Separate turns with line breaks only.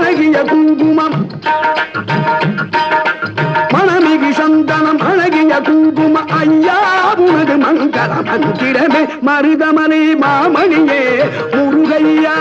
அழகிய குங்குமம் மணமிகு சந்தனம் அழகிய குங்குமம் ஐயா உனது மங்கள மந்திரமே மருதமலை மாமணியே முருகையா